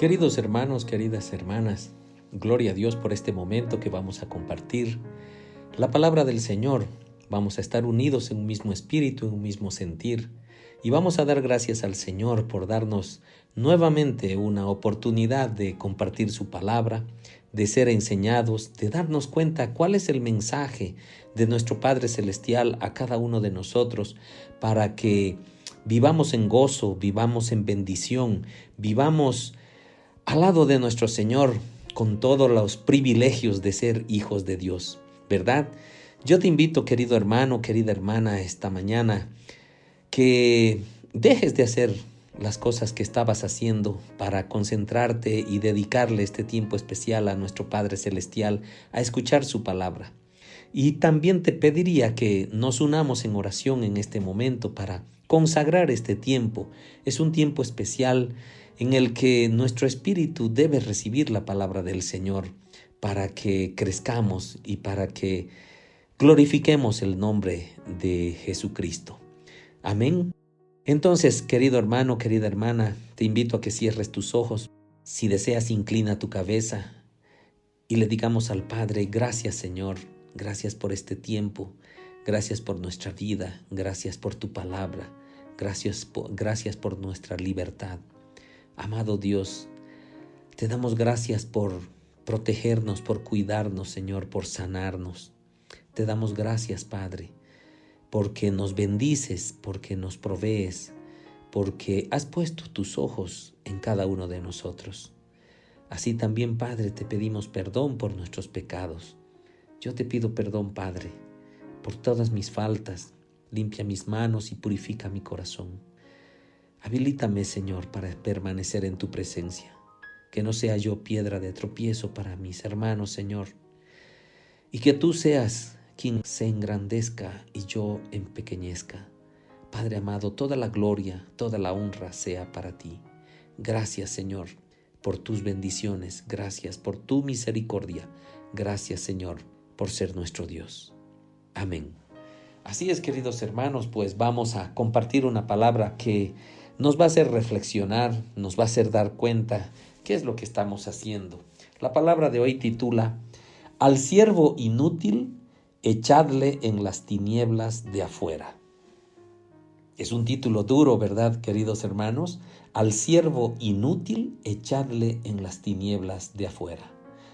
Queridos hermanos, queridas hermanas, gloria a Dios por este momento que vamos a compartir la palabra del Señor. Vamos a estar unidos en un mismo espíritu, en un mismo sentir, y vamos a dar gracias al Señor por darnos nuevamente una oportunidad de compartir su palabra, de ser enseñados, de darnos cuenta cuál es el mensaje de nuestro Padre Celestial a cada uno de nosotros para que vivamos en gozo, vivamos en bendición, vivamos al lado de nuestro Señor con todos los privilegios de ser hijos de Dios, ¿verdad? Yo te invito, querido hermano, querida hermana, esta mañana que dejes de hacer las cosas que estabas haciendo para concentrarte y dedicarle este tiempo especial a nuestro Padre Celestial, a escuchar su palabra. Y también te pediría que nos unamos en oración en este momento para consagrar este tiempo. Es un tiempo especial en el que nuestro espíritu debe recibir la palabra del Señor para que crezcamos y para que glorifiquemos el nombre de Jesucristo. Amén. Entonces, querido hermano, querida hermana, te invito a que cierres tus ojos. Si deseas, inclina tu cabeza y le digamos al Padre: gracias, Señor, gracias por este tiempo, gracias por nuestra vida, gracias por tu palabra, gracias por nuestra libertad. Amado Dios, te damos gracias por protegernos, por cuidarnos, Señor, por sanarnos. Te damos gracias, Padre, porque nos bendices, porque nos provees, porque has puesto tus ojos en cada uno de nosotros. Así también, Padre, te pedimos perdón por nuestros pecados. Yo te pido perdón, Padre, por todas mis faltas. Limpia mis manos y purifica mi corazón. Habilítame, Señor, para permanecer en tu presencia. Que no sea yo piedra de tropiezo para mis hermanos, Señor. Y que tú seas quien se engrandezca y yo empequeñezca. Padre amado, toda la gloria, toda la honra sea para ti. Gracias, Señor, por tus bendiciones. Gracias por tu misericordia. Gracias, Señor, por ser nuestro Dios. Amén. Así es, queridos hermanos, pues vamos a compartir una palabra que nos va a hacer reflexionar, nos va a hacer dar cuenta qué es lo que estamos haciendo. La palabra de hoy titula: Al siervo inútil, echadle en las tinieblas de afuera. Es un título duro, ¿verdad, queridos hermanos? Al siervo inútil, echadle en las tinieblas de afuera.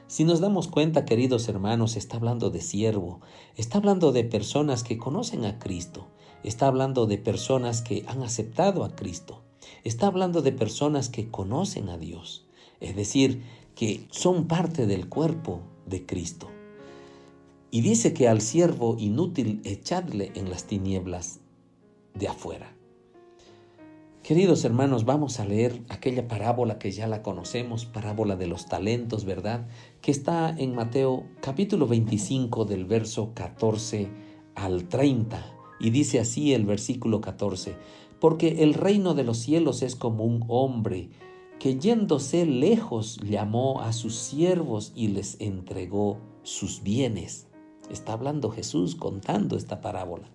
Si nos damos cuenta, queridos hermanos, está hablando de siervo, está hablando de personas que conocen a Cristo, está hablando de personas que han aceptado a Cristo, está hablando de personas que conocen a Dios, es decir, que son parte del cuerpo de Cristo. Y dice que al siervo inútil echadle en las tinieblas de afuera. Queridos hermanos, vamos a leer aquella parábola que ya la conocemos, parábola de los talentos, ¿verdad? Que está en Mateo capítulo 25 del verso 14 al 30. Y dice así el versículo 14: Porque el reino de los cielos es como un hombre que yéndose lejos llamó a sus siervos y les entregó sus bienes. Está hablando Jesús contando esta parábola.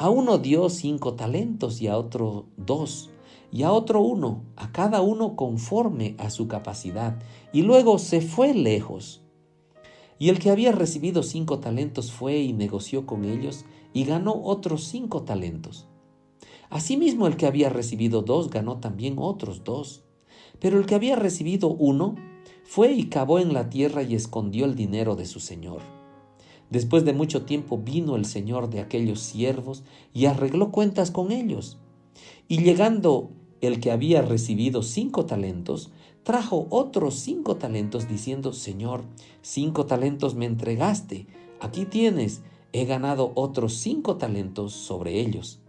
A uno dio 5 talentos y a otro 2, y a otro 1, a cada uno conforme a su capacidad, y luego se fue lejos. Y el que había recibido 5 talentos fue y negoció con ellos, y ganó otros 5 talentos. Asimismo, el que había recibido 2 ganó también otros 2. Pero el que había recibido 1 fue y cavó en la tierra y escondió el dinero de su señor. Después de mucho tiempo vino el señor de aquellos siervos y arregló cuentas con ellos. Y llegando el que había recibido 5 talentos, trajo otros 5 talentos diciendo: Señor, 5 talentos me entregaste, aquí tienes, he ganado otros 5 talentos sobre ellos.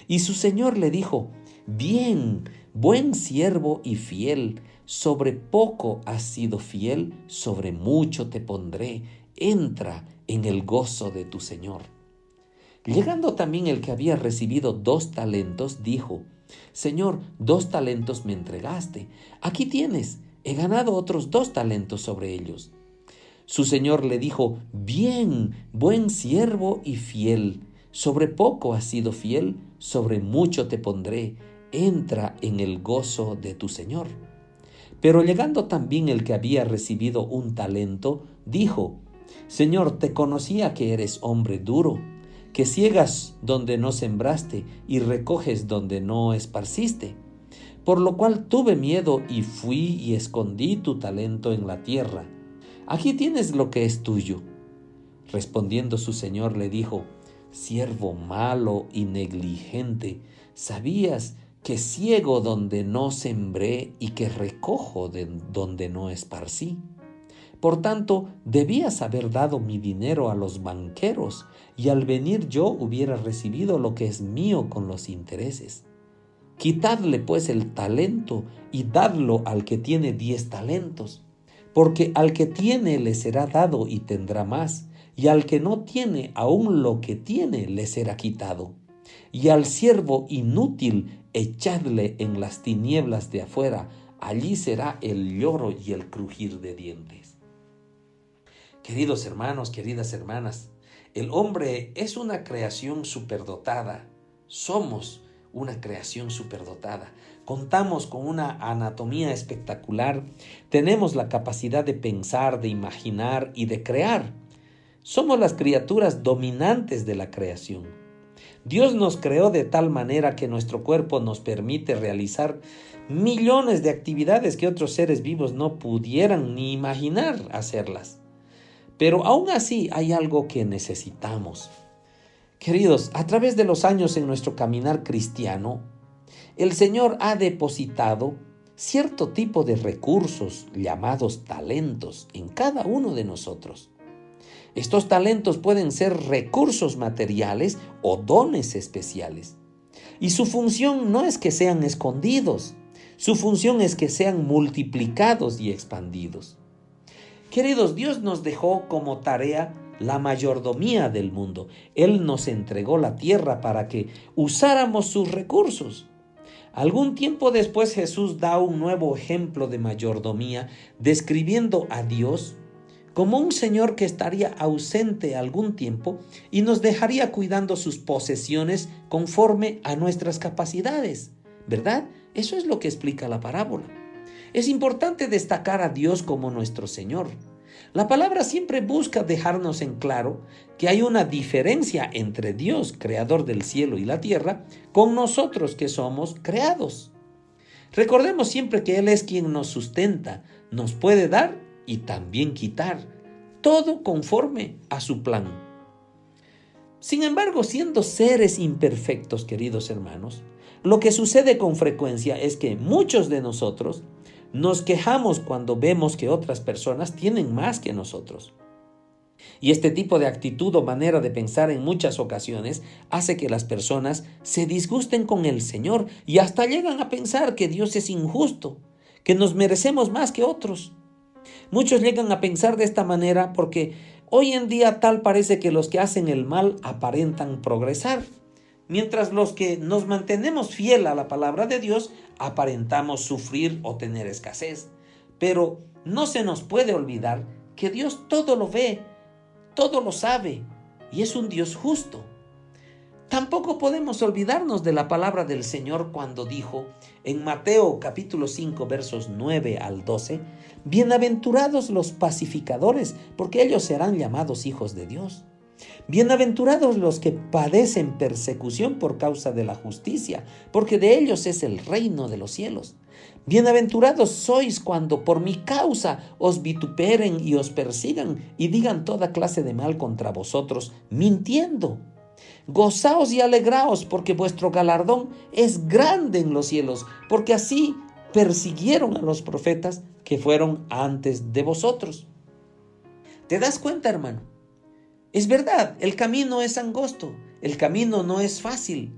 Y su señor le dijo: Bien, buen siervo y fiel, sobre poco has sido fiel, sobre mucho te pondré, entra en el gozo de tu señor. Llegando también el que había recibido 2 talentos, dijo: Señor, 2 talentos me entregaste, aquí tienes, he ganado otros 2 talentos sobre ellos. Su señor le dijo: Bien, buen siervo y fiel, sobre poco has sido fiel, sobre mucho te pondré, entra en el gozo de tu señor. Pero llegando también el que había recibido un talento, dijo: Señor, te conocía que eres hombre duro, que ciegas donde no sembraste y recoges donde no esparciste. Por lo cual tuve miedo y fui y escondí tu talento en la tierra. Aquí tienes lo que es tuyo. Respondiendo su señor le dijo: Siervo malo y negligente, ¿sabías que ciego donde no sembré y que recojo donde no esparcí? Por tanto, debías haber dado mi dinero a los banqueros, y al venir yo hubiera recibido lo que es mío con los intereses. Quitadle pues el talento y dadlo al que tiene 10 talentos, porque al que tiene le será dado y tendrá más, y al que no tiene, aún lo que tiene le será quitado. Y al siervo inútil echadle en las tinieblas de afuera, allí será el lloro y el crujir de dientes. Queridos hermanos, queridas hermanas, el hombre es una creación superdotada. Somos una creación superdotada. Contamos con una anatomía espectacular. Tenemos la capacidad de pensar, de imaginar y de crear. Somos las criaturas dominantes de la creación. Dios nos creó de tal manera que nuestro cuerpo nos permite realizar millones de actividades que otros seres vivos no pudieran ni imaginar hacerlas. Pero aún así hay algo que necesitamos. Queridos, a través de los años en nuestro caminar cristiano, el Señor ha depositado cierto tipo de recursos llamados talentos en cada uno de nosotros. Estos talentos pueden ser recursos materiales o dones especiales. Y su función no es que sean escondidos, su función es que sean multiplicados y expandidos. Queridos, Dios nos dejó como tarea la mayordomía del mundo. Él nos entregó la tierra para que usáramos sus recursos. Algún tiempo después Jesús da un nuevo ejemplo de mayordomía, describiendo a Dios como un Señor que estaría ausente algún tiempo y nos dejaría cuidando sus posesiones conforme a nuestras capacidades, ¿verdad? Eso es lo que explica la parábola. Es importante destacar a Dios como nuestro Señor. La palabra siempre busca dejarnos en claro que hay una diferencia entre Dios, creador del cielo y la tierra, con nosotros que somos creados. Recordemos siempre que Él es quien nos sustenta, nos puede dar y también quitar, todo conforme a su plan. Sin embargo, siendo seres imperfectos, queridos hermanos, lo que sucede con frecuencia es que muchos de nosotros nos quejamos cuando vemos que otras personas tienen más que nosotros. Y este tipo de actitud o manera de pensar en muchas ocasiones hace que las personas se disgusten con el Señor y hasta llegan a pensar que Dios es injusto, que nos merecemos más que otros. Muchos llegan a pensar de esta manera porque hoy en día tal parece que los que hacen el mal aparentan progresar, mientras los que nos mantenemos fiel a la palabra de Dios aparentamos sufrir o tener escasez. Pero no se nos puede olvidar que Dios todo lo ve, todo lo sabe y es un Dios justo. Tampoco podemos olvidarnos de la palabra del Señor cuando dijo en Mateo capítulo 5 versos 9 al 12: Bienaventurados los pacificadores, porque ellos serán llamados hijos de Dios. Bienaventurados los que padecen persecución por causa de la justicia, porque de ellos es el reino de los cielos. Bienaventurados sois cuando por mi causa os vituperen y os persigan y digan toda clase de mal contra vosotros, mintiendo. Gozaos y alegraos, porque vuestro galardón es grande en los cielos, porque así persiguieron a los profetas que fueron antes de vosotros. ¿Te das cuenta, hermano? Es verdad, el camino es angosto, el camino no es fácil,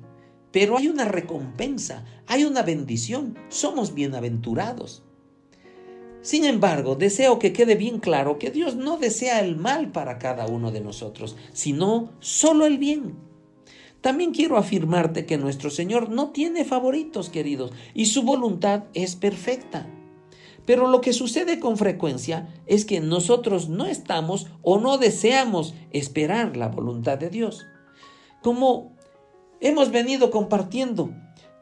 pero hay una recompensa, hay una bendición, somos bienaventurados. Sin embargo, deseo que quede bien claro que Dios no desea el mal para cada uno de nosotros, sino solo el bien. También quiero afirmarte que nuestro Señor no tiene favoritos, queridos, y su voluntad es perfecta. Pero lo que sucede con frecuencia es que nosotros no estamos o no deseamos esperar la voluntad de Dios. Como hemos venido compartiendo,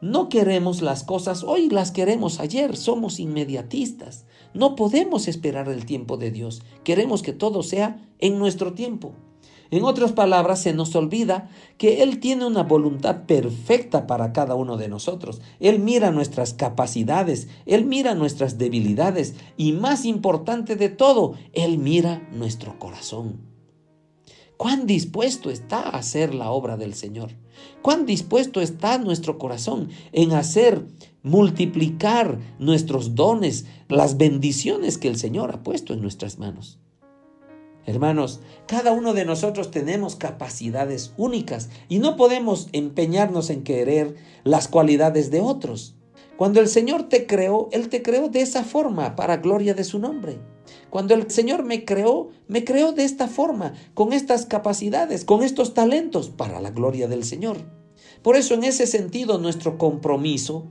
No queremos las cosas hoy, las queremos ayer. Somos inmediatistas. No podemos esperar el tiempo de Dios. Queremos que todo sea en nuestro tiempo. En otras palabras, se nos olvida que Él tiene una voluntad perfecta para cada uno de nosotros. Él mira nuestras capacidades, Él mira nuestras debilidades y, más importante de todo, Él mira nuestro corazón. ¿Cuán dispuesto está a hacer la obra del Señor? ¿Cuán dispuesto está nuestro corazón en hacer multiplicar nuestros dones, las bendiciones que el Señor ha puesto en nuestras manos? Hermanos, cada uno de nosotros tenemos capacidades únicas y no podemos empeñarnos en querer las cualidades de otros. Cuando el Señor te creó, Él te creó de esa forma, para gloria de su nombre. Cuando el Señor me creó de esta forma, con estas capacidades, con estos talentos, para la gloria del Señor. Por eso, en ese sentido, nuestro compromiso,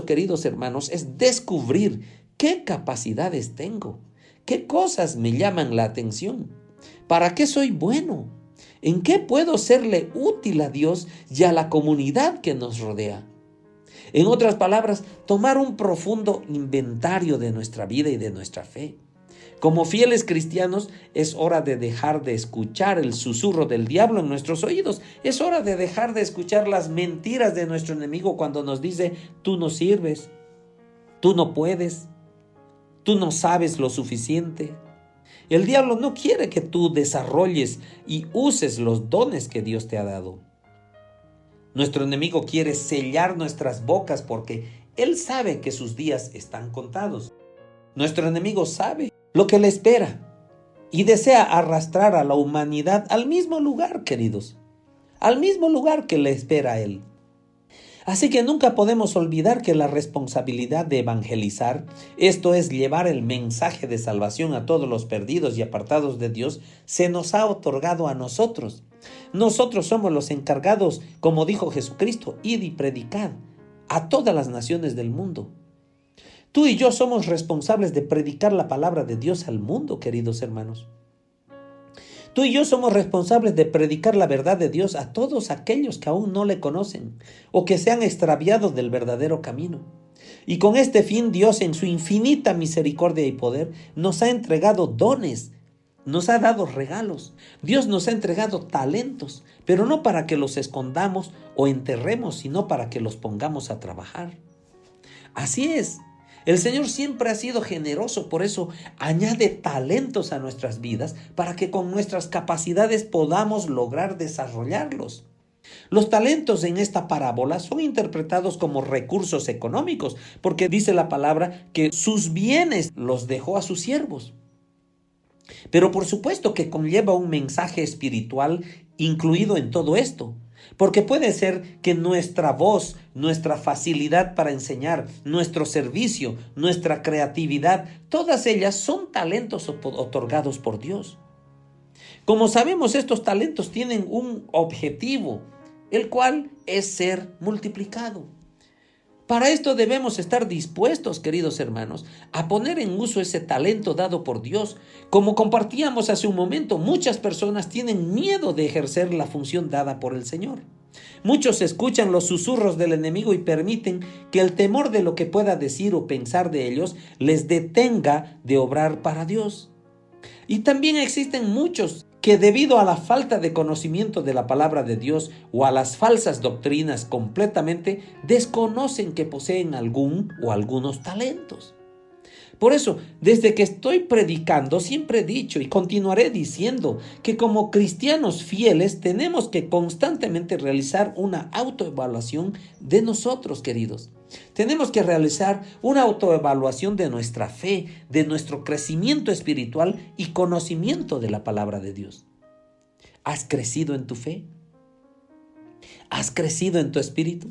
queridos hermanos, es descubrir qué capacidades tengo. ¿Qué cosas me llaman la atención? ¿Para qué soy bueno? ¿En qué puedo serle útil a Dios y a la comunidad que nos rodea? En otras palabras, tomar un profundo inventario de nuestra vida y de nuestra fe. Como fieles cristianos, es hora de dejar de escuchar el susurro del diablo en nuestros oídos. Es hora de dejar de escuchar las mentiras de nuestro enemigo cuando nos dice: tú no sirves, tú no puedes, tú no sabes lo suficiente. El diablo no quiere que tú desarrolles y uses los dones que Dios te ha dado. Nuestro enemigo quiere sellar nuestras bocas porque él sabe que sus días están contados. Nuestro enemigo sabe lo que le espera y desea arrastrar a la humanidad al mismo lugar, queridos, al mismo lugar que le espera a él. Así que nunca podemos olvidar que la responsabilidad de evangelizar, esto es, llevar el mensaje de salvación a todos los perdidos y apartados de Dios, se nos ha otorgado a nosotros. Nosotros somos los encargados, como dijo Jesucristo: id y predicad a todas las naciones del mundo. Tú y yo somos responsables de predicar la palabra de Dios al mundo, queridos hermanos. Tú y yo somos responsables de predicar la verdad de Dios a todos aquellos que aún no le conocen o que se han extraviado del verdadero camino. Y con este fin, Dios, en su infinita misericordia y poder, nos ha entregado dones, nos ha dado regalos. Dios nos ha entregado talentos, pero no para que los escondamos o enterremos, sino para que los pongamos a trabajar. Así es. El Señor siempre ha sido generoso, por eso añade talentos a nuestras vidas para que con nuestras capacidades podamos lograr desarrollarlos. Los talentos en esta parábola son interpretados como recursos económicos, porque dice la palabra que sus bienes los dejó a sus siervos. Pero por supuesto que conlleva un mensaje espiritual incluido en todo esto. Porque puede ser que nuestra voz, nuestra facilidad para enseñar, nuestro servicio, nuestra creatividad, todas ellas son talentos otorgados por Dios. Como sabemos, estos talentos tienen un objetivo, el cual es ser multiplicado. Para esto debemos estar dispuestos, queridos hermanos, a poner en uso ese talento dado por Dios. Como compartíamos hace un momento, muchas personas tienen miedo de ejercer la función dada por el Señor. Muchos escuchan los susurros del enemigo y permiten que el temor de lo que pueda decir o pensar de ellos les detenga de obrar para Dios. Y también existen muchos que, debido a la falta de conocimiento de la palabra de Dios o a las falsas doctrinas, completamente desconocen que poseen algún o algunos talentos. Por eso, desde que estoy predicando, siempre he dicho y continuaré diciendo que como cristianos fieles tenemos que constantemente realizar una autoevaluación de nosotros, queridos. Tenemos que realizar una autoevaluación de nuestra fe, de nuestro crecimiento espiritual y conocimiento de la palabra de Dios. ¿Has crecido en tu fe? ¿Has crecido en tu espíritu?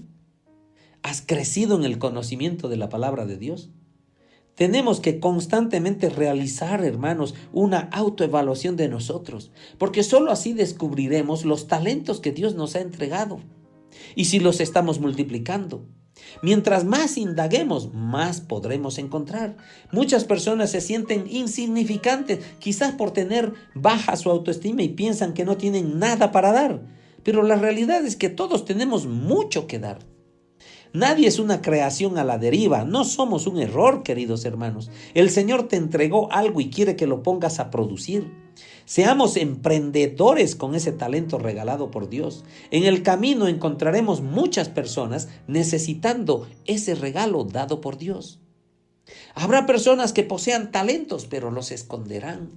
¿Has crecido en el conocimiento de la palabra de Dios? Tenemos que constantemente realizar, hermanos, una autoevaluación de nosotros, porque solo así descubriremos los talentos que Dios nos ha entregado y si los estamos multiplicando. Mientras más indaguemos, más podremos encontrar. Muchas personas se sienten insignificantes, quizás por tener baja su autoestima y piensan que no tienen nada para dar, pero la realidad es que todos tenemos mucho que dar. Nadie es una creación a la deriva. No somos un error, queridos hermanos. El Señor te entregó algo y quiere que lo pongas a producir. Seamos emprendedores con ese talento regalado por Dios. En el camino encontraremos muchas personas necesitando ese regalo dado por Dios. Habrá personas que posean talentos, pero los esconderán.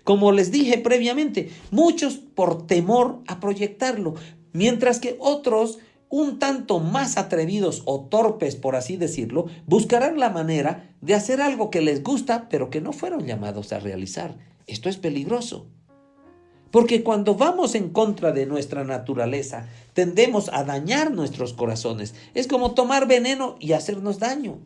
Como les dije previamente, muchos por temor a proyectarlo, mientras que otros, un tanto más atrevidos o torpes, por así decirlo, buscarán la manera de hacer algo que les gusta, pero que no fueron llamados a realizar. Esto es peligroso, porque cuando vamos en contra de nuestra naturaleza, tendemos a dañar nuestros corazones. Es como tomar veneno y hacernos daño.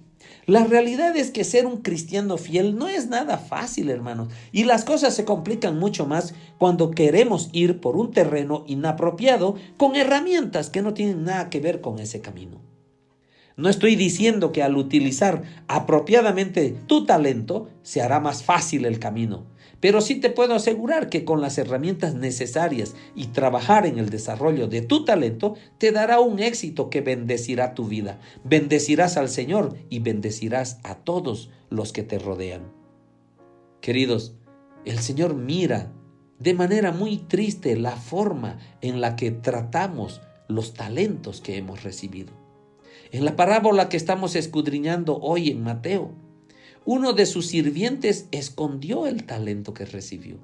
La realidad es que ser un cristiano fiel no es nada fácil, hermanos, y las cosas se complican mucho más cuando queremos ir por un terreno inapropiado con herramientas que no tienen nada que ver con ese camino. No estoy diciendo que al utilizar apropiadamente tu talento se hará más fácil el camino, pero sí te puedo asegurar que con las herramientas necesarias y trabajar en el desarrollo de tu talento te dará un éxito que bendecirá tu vida. Bendecirás al Señor y bendecirás a todos los que te rodean. Queridos, el Señor mira de manera muy triste la forma en la que tratamos los talentos que hemos recibido. En la parábola que estamos escudriñando hoy en Mateo, uno de sus sirvientes escondió el talento que recibió.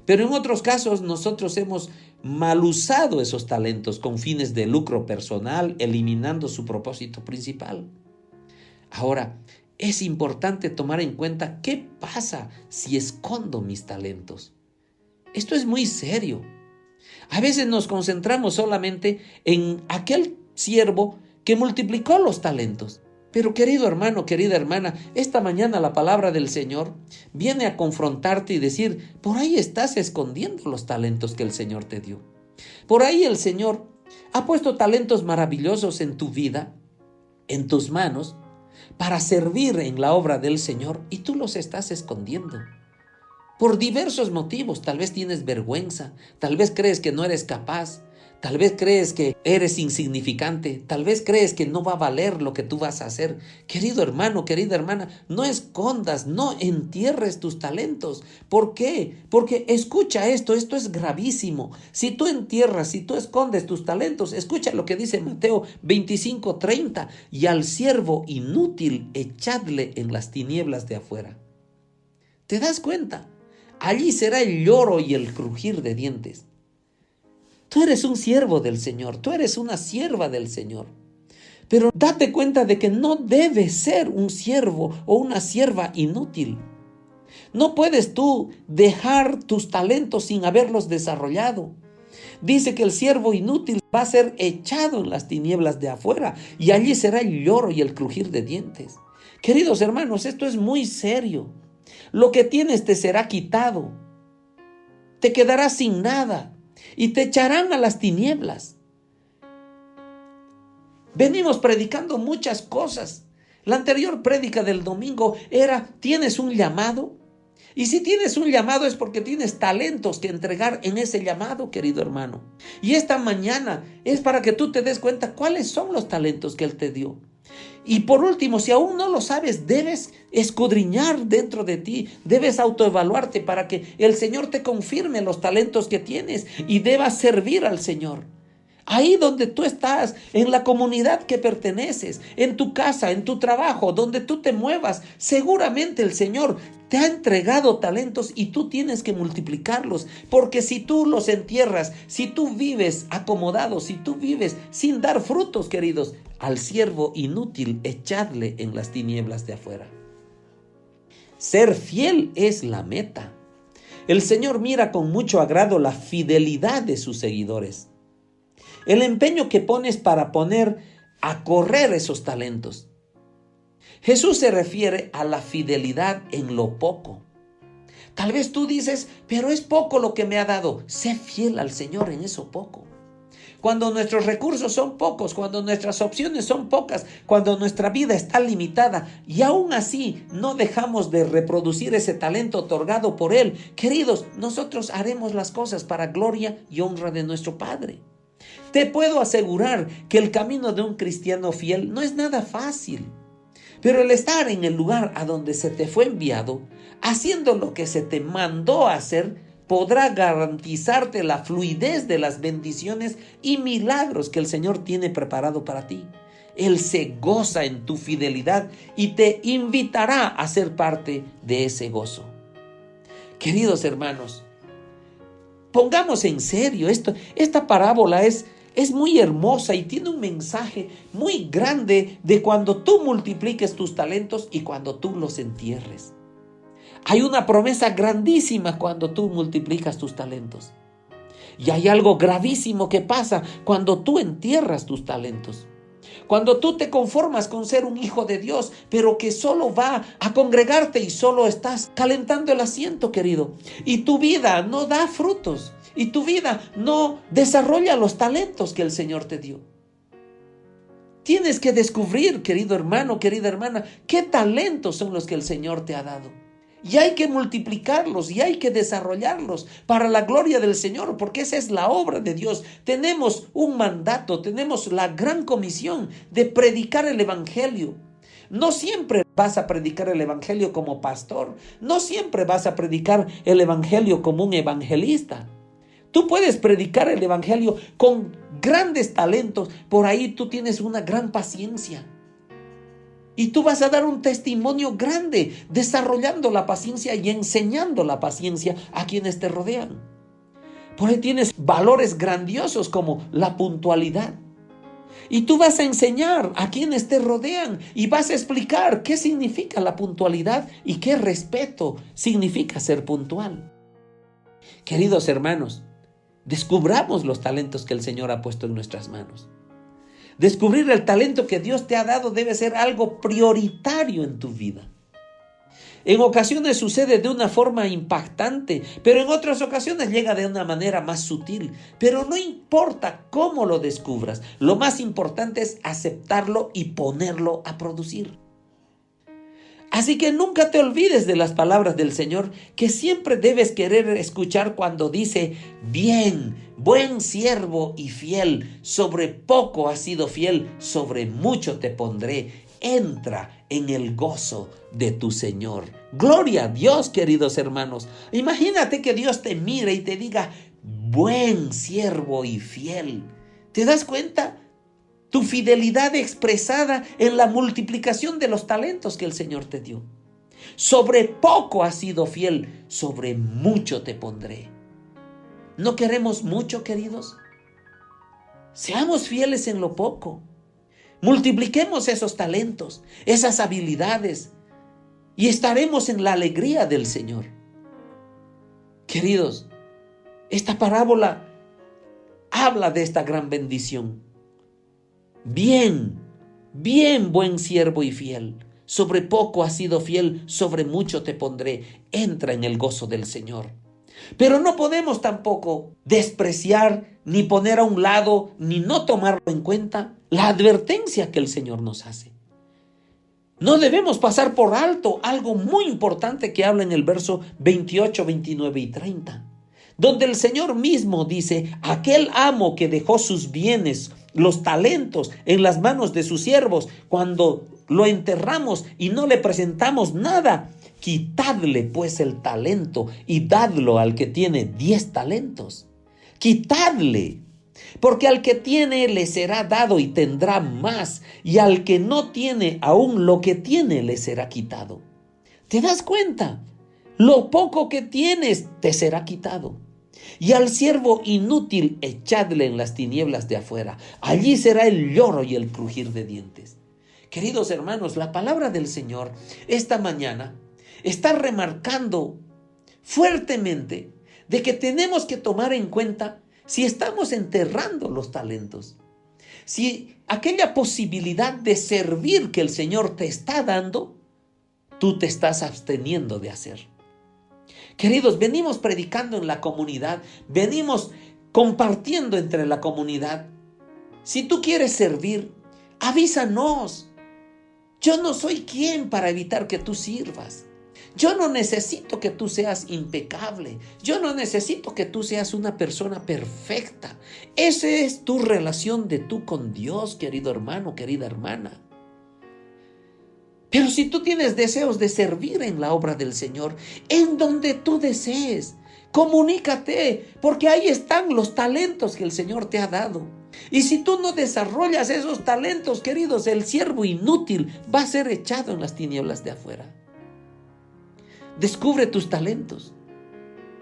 Pero en otros casos nosotros hemos mal usado esos talentos con fines de lucro personal, eliminando su propósito principal. Ahora, es importante tomar en cuenta qué pasa si escondo mis talentos. Esto es muy serio. A veces nos concentramos solamente en aquel siervo que multiplicó los talentos. Pero querido hermano, querida hermana, esta mañana la palabra del Señor viene a confrontarte y decir, por ahí estás escondiendo los talentos que el Señor te dio. Por ahí el Señor ha puesto talentos maravillosos en tu vida, en tus manos, para servir en la obra del Señor y tú los estás escondiendo. Por diversos motivos, tal vez tienes vergüenza, tal vez crees que no eres capaz, tal vez crees que eres insignificante, tal vez crees que no va a valer lo que tú vas a hacer. Querido hermano, querida hermana, no escondas, no entierres tus talentos. ¿Por qué? Porque escucha esto es gravísimo. Si tú entierras, si tú escondes tus talentos, escucha lo que dice Mateo 25:30, y al siervo inútil echadle en las tinieblas de afuera. ¿Te das cuenta? Allí será el lloro y el crujir de dientes. Tú eres un siervo del Señor, tú eres una sierva del Señor. Pero date cuenta de que no debes ser un siervo o una sierva inútil. No puedes tú dejar tus talentos sin haberlos desarrollado. Dice que el siervo inútil va a ser echado en las tinieblas de afuera y allí será el lloro y el crujir de dientes. Queridos hermanos, esto es muy serio. Lo que tienes te será quitado. Te quedarás sin nada. Y te echarán a las tinieblas. Venimos predicando muchas cosas. La anterior prédica del domingo era, ¿tienes un llamado? Y si tienes un llamado es porque tienes talentos que entregar en ese llamado, querido hermano. Y esta mañana es para que tú te des cuenta cuáles son los talentos que Él te dio. Y por último, si aún no lo sabes, debes escudriñar dentro de ti, debes autoevaluarte para que el Señor te confirme los talentos que tienes y debas servir al Señor. Ahí donde tú estás, en la comunidad que perteneces, en tu casa, en tu trabajo, donde tú te muevas, seguramente el Señor te ha entregado talentos y tú tienes que multiplicarlos, porque si tú los entierras, si tú vives acomodado, si tú vives sin dar frutos, queridos, al siervo inútil echadle en las tinieblas de afuera. Ser fiel es la meta. El Señor mira con mucho agrado la fidelidad de sus seguidores. El empeño que pones para poner a correr esos talentos. Jesús se refiere a la fidelidad en lo poco. Tal vez tú dices, pero es poco lo que me ha dado. Sé fiel al Señor en eso poco. Cuando nuestros recursos son pocos, cuando nuestras opciones son pocas, cuando nuestra vida está limitada y aún así no dejamos de reproducir ese talento otorgado por Él, queridos, nosotros haremos las cosas para gloria y honra de nuestro Padre. Te puedo asegurar que el camino de un cristiano fiel no es nada fácil. Pero el estar en el lugar a donde se te fue enviado, haciendo lo que se te mandó a hacer, podrá garantizarte la fluidez de las bendiciones y milagros que el Señor tiene preparado para ti. Él se goza en tu fidelidad y te invitará a ser parte de ese gozo. Queridos hermanos, pongamos en serio esto. Esta parábola es muy hermosa y tiene un mensaje muy grande de cuando tú multipliques tus talentos y cuando tú los entierres. Hay una promesa grandísima cuando tú multiplicas tus talentos. Y hay algo gravísimo que pasa cuando tú entierras tus talentos. Cuando tú te conformas con ser un hijo de Dios, pero que solo va a congregarte y solo estás calentando el asiento, querido. Y tu vida no da frutos. Y tu vida no desarrolla los talentos que el Señor te dio. Tienes que descubrir, querido hermano, querida hermana, qué talentos son los que el Señor te ha dado. Y hay que multiplicarlos y hay que desarrollarlos para la gloria del Señor, porque esa es la obra de Dios. Tenemos un mandato, tenemos la gran comisión de predicar el Evangelio. No siempre vas a predicar el Evangelio como pastor, no siempre vas a predicar el Evangelio como un evangelista. Tú puedes predicar el Evangelio con grandes talentos, por ahí tú tienes una gran paciencia. Y tú vas a dar un testimonio grande, desarrollando la paciencia y enseñando la paciencia a quienes te rodean. Por ahí tienes valores grandiosos como la puntualidad. Y tú vas a enseñar a quienes te rodean y vas a explicar qué significa la puntualidad y qué respeto significa ser puntual. Queridos hermanos, descubramos los talentos que el Señor ha puesto en nuestras manos. Descubrir el talento que Dios te ha dado debe ser algo prioritario en tu vida. En ocasiones sucede de una forma impactante, pero en otras ocasiones llega de una manera más sutil. Pero no importa cómo lo descubras, lo más importante es aceptarlo y ponerlo a producir. Así que nunca te olvides de las palabras del Señor que siempre debes querer escuchar cuando dice: bien, buen siervo y fiel, sobre poco has sido fiel, sobre mucho te pondré. Entra en el gozo de tu Señor. Gloria a Dios, queridos hermanos. Imagínate que Dios te mire y te diga: buen siervo y fiel. ¿Te das cuenta? Tu fidelidad expresada en la multiplicación de los talentos que el Señor te dio. Sobre poco has sido fiel, sobre mucho te pondré. ¿No queremos mucho, queridos? Seamos fieles en lo poco. Multipliquemos esos talentos, esas habilidades, y estaremos en la alegría del Señor. Queridos, esta parábola habla de esta gran bendición. Bien, buen siervo y fiel. Sobre poco has sido fiel, sobre mucho te pondré. Entra en el gozo del Señor. Pero no podemos tampoco despreciar, ni poner a un lado, ni no tomarlo en cuenta la advertencia que el Señor nos hace. No debemos pasar por alto algo muy importante que habla en el verso 28, 29 y 30. Donde el Señor mismo dice: aquel amo que dejó sus bienes, los talentos en las manos de sus siervos, cuando lo enterramos y no le presentamos nada, quitadle pues el talento y dadlo al que tiene 10 talentos. Quitadle, porque al que tiene le será dado y tendrá más, y al que no tiene, aún lo que tiene le será quitado. ¿Te das cuenta? Lo poco que tienes te será quitado. Y al siervo inútil echadle en las tinieblas de afuera. Allí será el lloro y el crujir de dientes. Queridos hermanos, la palabra del Señor esta mañana está remarcando fuertemente de que tenemos que tomar en cuenta si estamos enterrando los talentos. Si aquella posibilidad de servir que el Señor te está dando, tú te estás absteniendo de hacer. Queridos, venimos predicando en la comunidad, venimos compartiendo entre la comunidad. Si tú quieres servir, avísanos. Yo no soy quien para evitar que tú sirvas. Yo no necesito que tú seas impecable. Yo no necesito que tú seas una persona perfecta. Esa es tu relación de tú con Dios, querido hermano, querida hermana. Pero si tú tienes deseos de servir en la obra del Señor, en donde tú desees, comunícate, porque ahí están los talentos que el Señor te ha dado. Y si tú no desarrollas esos talentos, queridos, el siervo inútil va a ser echado en las tinieblas de afuera. Descubre tus talentos.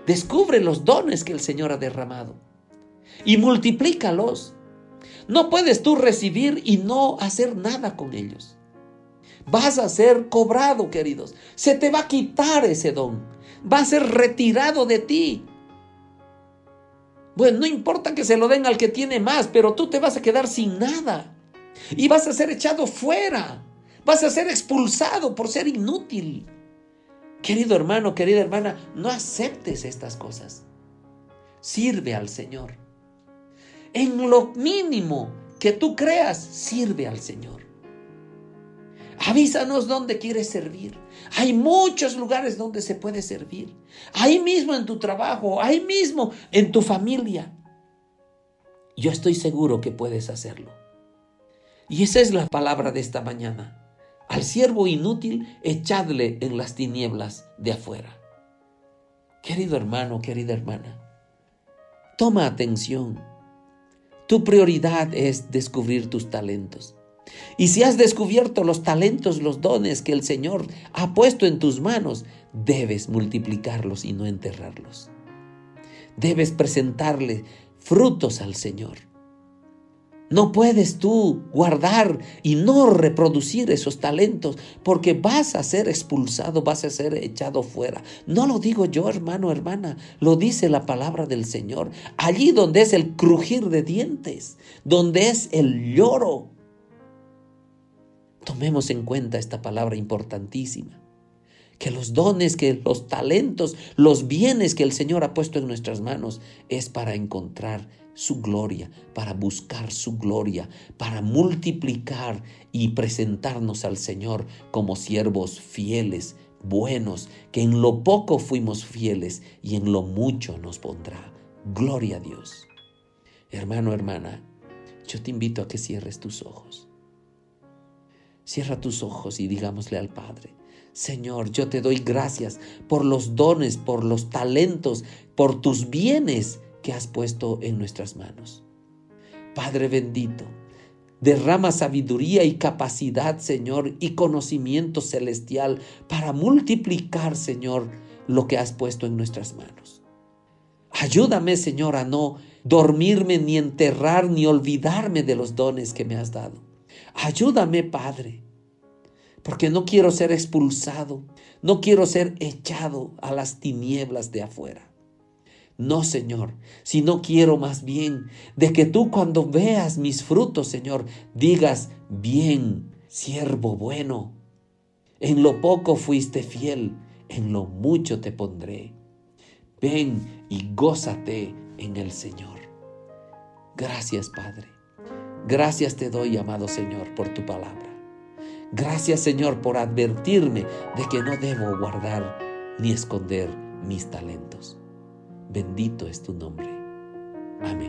Descubre los dones que el Señor ha derramado y multiplícalos. No puedes tú recibir y no hacer nada con ellos. Vas a ser cobrado, queridos. Se te va a quitar ese don. Va a ser retirado de ti. Bueno, no importa que se lo den al que tiene más, pero tú te vas a quedar sin nada. Y vas a ser echado fuera. Vas a ser expulsado por ser inútil. Querido hermano, querida hermana, no aceptes estas cosas. Sirve al Señor. En lo mínimo que tú creas, sirve al Señor. Avísanos dónde quieres servir. Hay muchos lugares donde se puede servir. Ahí mismo en tu trabajo, ahí mismo en tu familia. Yo estoy seguro que puedes hacerlo. Y esa es la palabra de esta mañana. Al siervo inútil, echadle en las tinieblas de afuera. Querido hermano, querida hermana, toma atención. Tu prioridad es descubrir tus talentos. Y si has descubierto los talentos, los dones que el Señor ha puesto en tus manos, debes multiplicarlos y no enterrarlos. Debes presentarle frutos al Señor. No puedes tú guardar y no reproducir esos talentos, porque vas a ser expulsado, vas a ser echado fuera. No lo digo yo, hermano, hermana, lo dice la palabra del Señor. Allí donde es el crujir de dientes, donde es el lloro. Tomemos en cuenta esta palabra importantísima. Que los dones, que los talentos, los bienes que el Señor ha puesto en nuestras manos es para encontrar su gloria, para buscar su gloria, para multiplicar y presentarnos al Señor como siervos fieles, buenos, que en lo poco fuimos fieles y en lo mucho nos pondrá. Gloria a Dios. Hermano, hermana, yo te invito a que cierres tus ojos. Cierra tus ojos y digámosle al Padre: Señor, yo te doy gracias por los dones, por los talentos, por tus bienes que has puesto en nuestras manos. Padre bendito, derrama sabiduría y capacidad, Señor, y conocimiento celestial para multiplicar, Señor, lo que has puesto en nuestras manos. Ayúdame, Señor, a no dormirme, ni enterrar, ni olvidarme de los dones que me has dado. Ayúdame, Padre, porque no quiero ser expulsado, no quiero ser echado a las tinieblas de afuera. No, Señor, sino quiero más bien de que tú, cuando veas mis frutos, Señor, digas: bien, siervo bueno, en lo poco fuiste fiel, en lo mucho te pondré. Ven y gózate en el Señor. Gracias, Padre. Gracias te doy, amado Señor, por tu palabra. Gracias, Señor, por advertirme de que no debo guardar ni esconder mis talentos. Bendito es tu nombre. Amén.